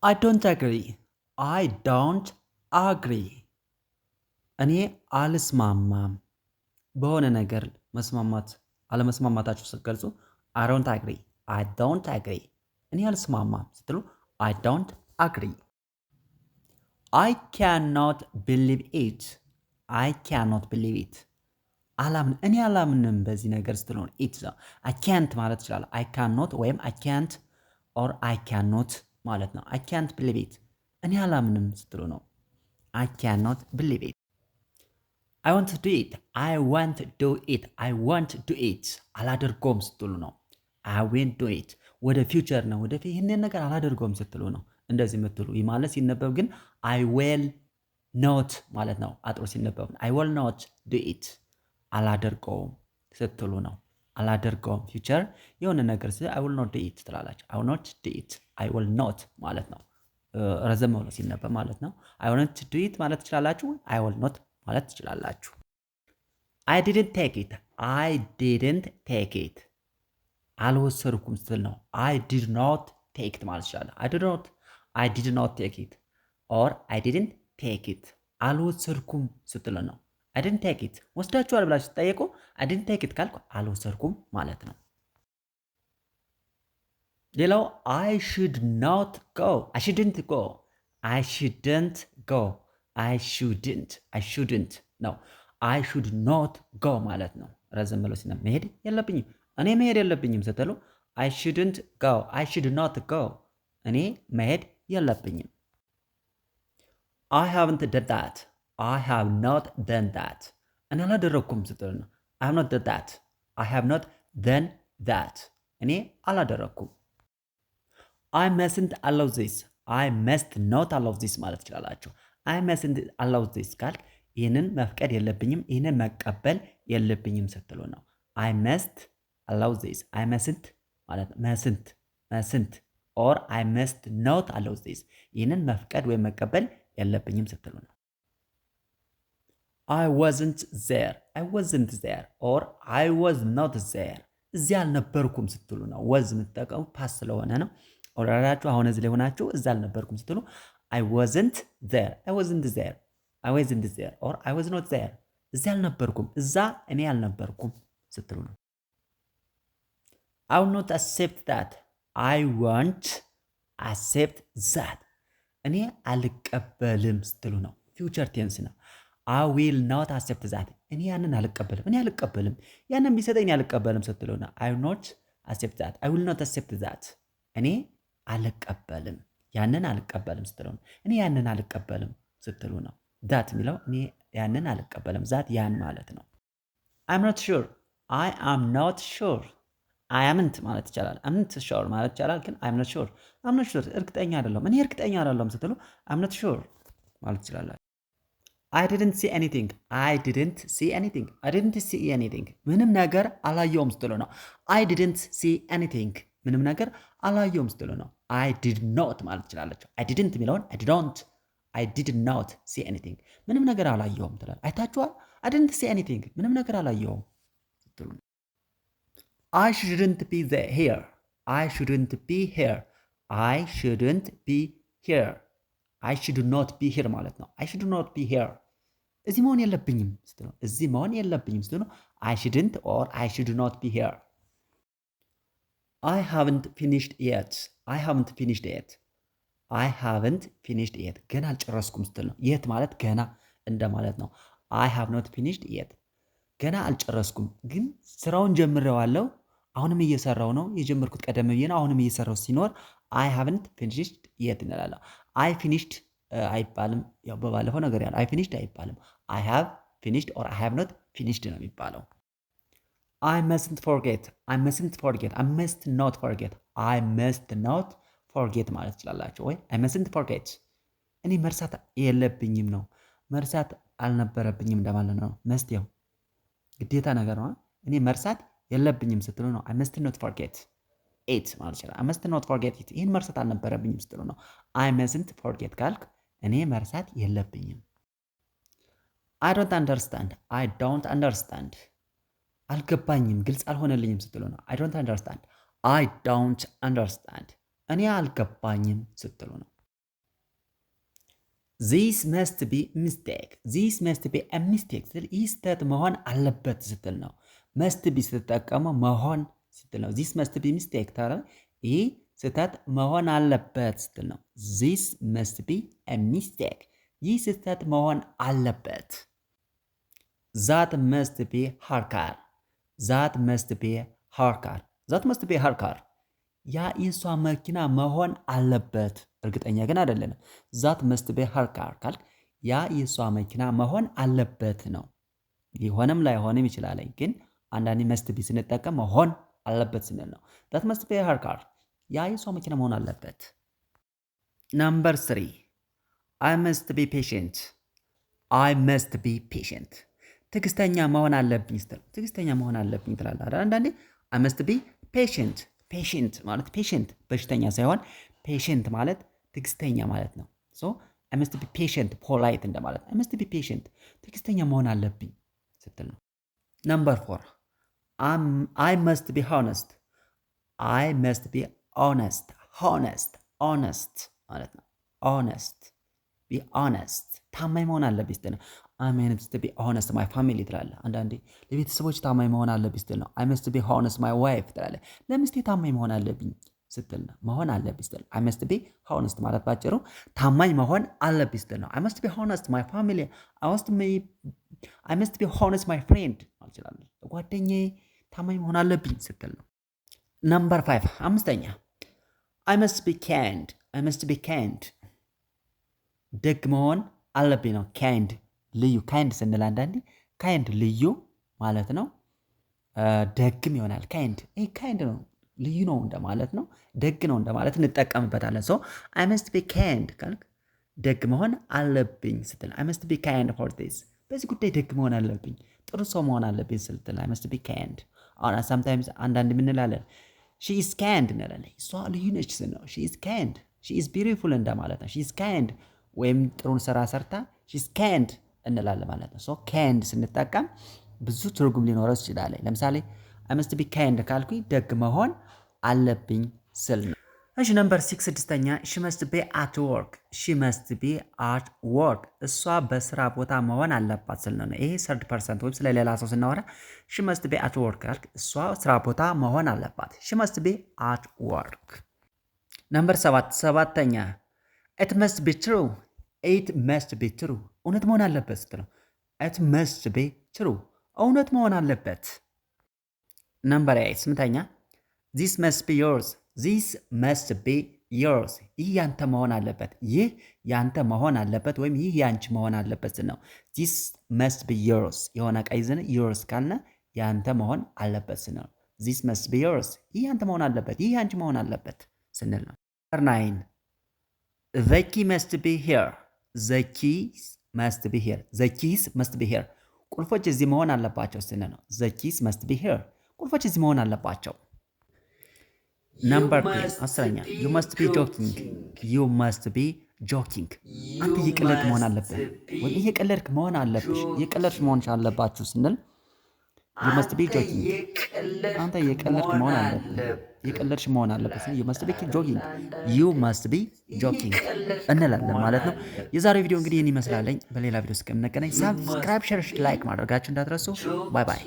I don't agree. I don't agree. እኔ አልስማማም። በሆነ ነገር መስማማት አለመስማማታችሁ ስትገልጹ I don't agree. I don't agree. እኔ አልስማማም ስትሉ I don't agree. I cannot believe it. I cannot believe it. እኔ አላምንም በዚህ ነገር ስትሉ ነው ኢት ነው። I can't ማለት ይችላል። I cannot ወይም I can't or I cannot ማለት ነው። I can't believe it. እኔ አላምንም ስትሉ ነው I cannot believe it. I want to do it. I want to do it. I want to do it. አላደርገውም ስትሉ ነው I will do it. ወደ ፊውቸር ነው። ወደ ይህንን ነገር አላደርገውም ስትሉ ነው እንደዚህ የምትሉ። ይህ ማለት ሲነበብ ግን I will not ማለት ነው። አጥሮ ሲነበብ I will not do it. አላደርገውም ስትሉ ነው። አላደርገውም ፊውቸር የሆነ ነገር I will not do it ትላላችሁ። I will not do it. I will not ማለት ነው። ረዘም ብሎ ሲነበብ ማለት ነው። I will not do it ማለት ትችላላችሁ። I will not ማለት ትችላላችሁ። I didn't take it. I didn't take it. አልወሰድኩም ስትል ነው። I did not take it ማለት ይችላል። I did not take it or I didn't take it አልወሰድኩም ስትል ነው። I didn't take it ወስዳችኋል ብላችሁ ስትጠየቁ I didn't take it ካልኩ አልወሰድኩም ማለት ነው። ሌላው I should not go. I shouldn't go. I shouldn't go. I shouldn't ነው። I should not go ማለት ነው። ረዘም ብሎ ሲነበብ መሄድ የለብኝም እኔ መሄድ የለብኝም ስትሉ I shouldn't go. I should not go. እኔ መሄድ የለብኝም። I haven't done that. I have not done that. እኔ አላደረኩም ስትሉ ነው I have not done that. I have not done that. እኔ አላደረኩም። I mustn't allow this. I must not allow this ማለት ትችላላችሁ። I mustn't allow this ካልክ ይህንን መፍቀድ የለብኝም ይህንን መቀበል የለብኝም ስትሉ ነው። I must allow this. I mustn't ማለት mustn't or I must not allow this. ይህንን መፍቀድ ወይም መቀበል የለብኝም ስትሉ ነው። I wasn't there or I was not there. እዚያ አልነበርኩም ስትሉ ነው። was የምትጠቀሙ ፓስ ስለሆነ ነው። ኦራራችሁ አሁን እዚህ ላይ ሆናችሁ እዛ አልነበርኩም ስትሉ I wasn't there or I was not there. እዚያ አልነበርኩም እዛ እኔ አልነበርኩም ስትሉ ነው። I will not accept that. I won't accept that. እኔ አልቀበልም ስትሉ ነው። ፊውቸር ቴንስ ነው። I will not accept that. እኔ ያንን አልቀበልም ያንን ቢሰጠኝ እኔ አልቀበልም ስትሉ ነው። I will not accept that. I will not accept that. እኔ አልቀበልም ያንን አልቀበልም ስትሉ ነው። እኔ ያንን አልቀበልም ስትሉ ነው። that የሚለው እኔ ያንን አልቀበልም that ያን ማለት ነው። I'm not sure. I am not sure. I amn't ማለት ይቻላል። amn't sure ማለት ይቻላል። ግን I'm not sure እርግጠኛ አይደለሁም እኔ እርግጠኛ አይደለሁም ስትሉ I'm not sure ማለት ይችላል። I didn't see anything. ምንም ነገር አላየውም ስትሉ ነው። I didn't see anything. ምንም ነገር አላየውም ስትሉ ነው። I did not ማለት ትችላለች። I didn't የሚለውን I did not see anything. ምንም ነገር አላየውም ትላለች። አይታችኋል? I didn't see anything. ምንም ነገር አላየውም ስትሉ ነው። I shouldn't be here. I should not be here ማለት ነው። I should not be here. እዚህ መሆን የለብኝም ስትሉ I shouldn't or I should not be here. I haven't finished yet. ገና አልጨረስኩም ስትል ነው። የት ማለት ገና እንደማለት ነው። I have not finished yet. ገና አልጨረስኩም ግን ስራውን ጀምሬዋለሁ። አሁንም እየሰራው ነው። የጀመርኩት ቀደም ብዬ ነው። አሁንም እየሰራው ሲኖር I haven't finished yet እንላለን። I finished አይባልም። ያው በባለፈው ነገር ያለው I finished አይባልም። I have finished or I have not finished ነው የሚባለው። I must not forget ማለት ትችላላችሁ። ወይ I mustn't forget እኔ መርሳት የለብኝም ነው። መርሳት አልነበረብኝም እንደማለት ነው። መስት ያው ግዴታ ነገር ነው። እኔ መርሳት የለብኝም ስትሉ ነው I must not forget it ማለት ይችላል። I must not forget it ይህን መርሳት አልነበረብኝም ስትሉ ነው I mustn't forget ካልክ እኔ መርሳት የለብኝም። I don't understand አልገባኝም ግልጽ አልሆነልኝም ስትሉ ነው I don't understand እኔ አልገባኝም ስትሉ ነው። ዚስ መስት ቢ ሚስቴክ ዚስ መስት ቢ ሚስቴክ ስትል ይህ ስህተት መሆን አለበት ስትል ነው። መስት ቢ ስትጠቀመው መሆን ስትል ነው። ዚስ መስት ቢ ሚስቴክ ታረ ይህ ስህተት መሆን አለበት ስትል ነው። ዚስ መስት ቢ ሚስቴክ ይህ ስህተት መሆን አለበት። ዛት መስት ቢ ሀር ካር ዛት መስት ቢ ሀር ካር ዛት መስት ቢ ሀር ካር ያ የእሷ መኪና መሆን አለበት። እርግጠኛ ግን አይደለንም። ዛት መስት ቢ ሀር ካር ካልክ ያ የእሷ መኪና መሆን አለበት ነው። ሊሆንም ላይሆንም ይችላል። ግን አንዳንዴ መስት ቢ ስንጠቀም መሆን አለበት ስንል ነው። ዛት መስት ቢ ሀር ካር ያ የእሷ መኪና መሆን አለበት። ነምበር 3 አይ መስት ቢ ፔሽንት አይ መስት ቢ ፔሽንት ትዕግስተኛ መሆን አለብኝ ስትል ትዕግስተኛ መሆን አለብኝ ትላለህ አይደል? አንዳንዴ አይ መስት ቢ ፔሽንት ፔሽንት ማለት ፔሽንት በሽተኛ ሳይሆን ፔሽንት ማለት ትዕግስተኛ ማለት ነው። ሶ አይ መስት ቢ ፔሽንት ፖላይት እንደማለት አይ መስት ቢ ፔሽንት ትዕግስተኛ መሆን አለብኝ ስትል ነው። ነምበር 4 አይ መስት ቢ ሆነስት አይ መስት ቢ ሆነስት ሆነስት ሆነስት ማለት ነው። ሆነስት ቢ ሆነስት ታማኝ መሆን አለብኝ ስትል ነው። አይ መስት ቢ ሆነስት ማይ ፋሚሊ ትላለህ። አንዳንዴ ለቤተሰቦች ታማኝ መሆን አለብኝ ስትል ነው። አይ መስት ቢ ሆነስት ማይ ዋይፍ ትላለህ። ለሚስቴ ታማኝ መሆን አለብኝ ስትል ነው። መሆን አለብኝ ስትል አይ መስት ቢ ሆነስት ማለት ባጭሩ ታማኝ መሆን አለብኝ ስትል ነው። አይ መስት ቢ ሆነስት ማይ ፋሚሊ አይ መስት ቢ ሆነስት ማይ ፍሬንድ ማለት ይችላል። ጓደኛዬ ታማኝ መሆን አለብኝ ስትል ነው። ነምበር 5 አምስተኛ አይ መስት ቢ ካይንድ አይ መስት ቢ ካይንድ ደግ መሆን አለብኝ ነው። ካይንድ ልዩ ካይንድ ስንል አንዳንዴ ካይንድ ልዩ ማለት ነው። ደግም ይሆናል። ካይንድ ይሄ ካይንድ ነው ልዩ ነው እንደማለት ነው። ደግ ነው እንደማለት እንጠቀምበታለን። ሶ አይ መስት ቢ ካይንድ ካልክ ደግ መሆን አለብኝ ስትል አይ መስት ቢ ካይንድ ፎር ዲስ በዚህ ጉዳይ ደግ መሆን አለብኝ ጥሩ ሰው መሆን አለብኝ ስትል አይ መስት ቢ ካይንድ። አሁን ሳምታይምስ አንዳንድ ምንላለን ሺ ኢዝ ካይንድ እንላለን። እሷ ልዩ ነች ስል ነው። ሺ ኢዝ ካይንድ ሺ ኢዝ ቢዩቲፉል እንደማለት ነው። ሺ ኢዝ ካይንድ ወይም ጥሩን ስራ ሰርታ ሺ ኢዝ ካይንድ እንላለን ማለት ነው። ሶ ካይንድ ስንጠቀም ብዙ ትርጉም ሊኖረው ይችላል። ለምሳሌ አይ መስት ቢ ካይንድ ካልኩኝ ደግ መሆን አለብኝ ስል ነው። እሺ ነምበር 6 ስድስተኛ ሺ መስት ቢ አት ወርክ ሺ መስት ቢ አት ወርክ እሷ በስራ ቦታ መሆን አለባት ስል ነው። ይሄ ሰርድ ፐርሰንት ወይም ስለ ሌላ ሰው ስናወራ ሺ መስት ቢ አት ወርክ ካልክ እሷ ስራ ቦታ መሆን አለባት። ሺ መስት ቢ አት ወርክ። ነምበር 7 ሰባተኛ ኢት መስት ቢ ትሩ ኢት መስት ቢ ትሩ እውነት መሆን አለበት ስትለው ኢት መስት ቢ ትሩ እውነት መሆን አለበት። ነምበር 8 ስምንተኛ ዚስ መስት ቢ ዮርስ ዚስ መስት ቢ ዮርስ ይህ ያንተ መሆን አለበት ይህ ያንተ መሆን አለበት ወይም ይህ ያንቺ መሆን አለበት ስል ነው። ዚስ መስት ቢ ዮርስ የሆነ ዕቃ ይዘን ዮርስ ካልነ ያንተ መሆን አለበት ስል ነው። ዚስ መስት ቢ ዮርስ ይህ ያንተ መሆን አለበት ይህ ያንቺ መሆን አለበት ስንል ነው። ነምበር 9 the key must be here the keys must be here the keys must be here ቁልፎች እዚህ መሆን አለባቸው ስንል ነው። the keys must be here ቁልፎች እዚህ መሆን አለባቸው። ነምበር 10ኛ you must be joking you must be joking አንተ እየቀለድክ መሆን አለብህ ወይ እየቀለድክ መሆን አለብሽ እየቀለድሽ መሆን አለባችሁ ስንል you must be joking አንተ እየቀለድክ መሆን አለብህ እየቀለድሽ መሆን አለበት ስንል you must be joking you must be joking እንላለን ማለት ነው። የዛሬው ቪዲዮ እንግዲህ ይህን ይመስላለኝ። በሌላ ቪዲዮ እስከምንገናኝ ሰብስክራይብ፣ ሼር፣ ላይክ ማድረጋችሁ እንዳትረሱ። ባይ ባይ።